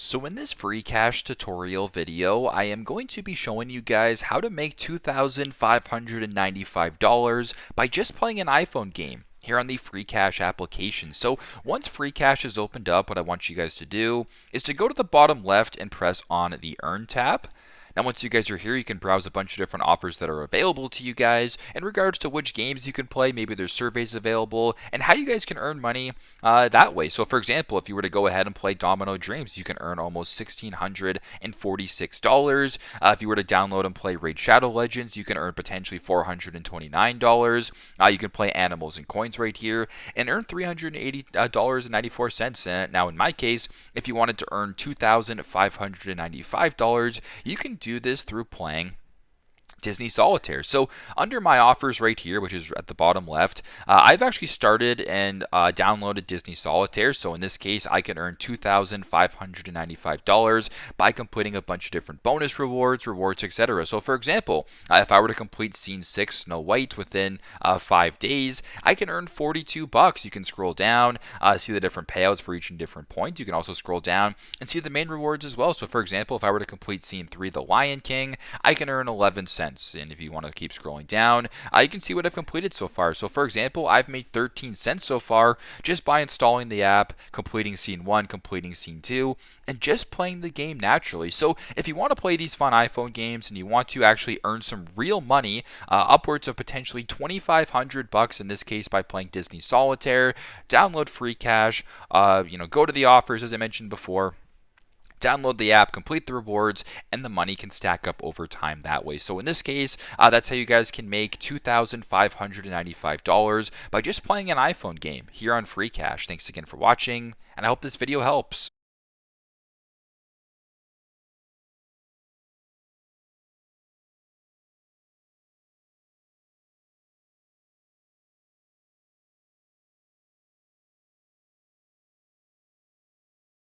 So in this Freecash tutorial video, I am going to be showing you guys how to make $2,595 by just playing an iPhone game here on the Freecash application. So once Freecash is opened up, what I want you guys to do is to go to the bottom left and press on the Earn tab. Now, once you guys are here, you can browse a bunch of different offers that are available to you guys in regards to which games you can play. Maybe there's surveys available and how you guys can earn money that way. So, for example, if you were to go ahead and play Domino Dreams, you can earn almost $1,646. If you were to download and play Raid Shadow Legends, you can earn potentially $429. You can play Animals and Coins right here and earn $380.94. Now, in my case, if you wanted to earn $2,595, you can do this through playing Disney Solitaire. So under my offers right here, which is at the bottom left, I've actually started and downloaded Disney Solitaire. So in this case, I can earn $2,595 by completing a bunch of different bonus rewards, etc. So for example, if I were to complete Scene 6 Snow White within 5 days, I can earn $42. You can scroll down, see the different payouts for each and different point. You can also scroll down and see the main rewards as well. So for example, if I were to complete Scene 3 The Lion King, I can earn 11 cents. And if you want to keep scrolling down, you can see what I've completed so far. So for example, I've made 13 cents so far just by installing the app, completing Scene 1, completing Scene 2, and just playing the game naturally. So if you want to play these fun iPhone games and you want to actually earn some real money, upwards of potentially $2,500 in this case by playing Disney Solitaire, download Freecash, go to the offers as I mentioned before. Download the app, complete the rewards, and the money can stack up over time that way. So in this case, that's how you guys can make $2,595 by just playing an iPhone game here on Freecash. Thanks again for watching, and I hope this video helps.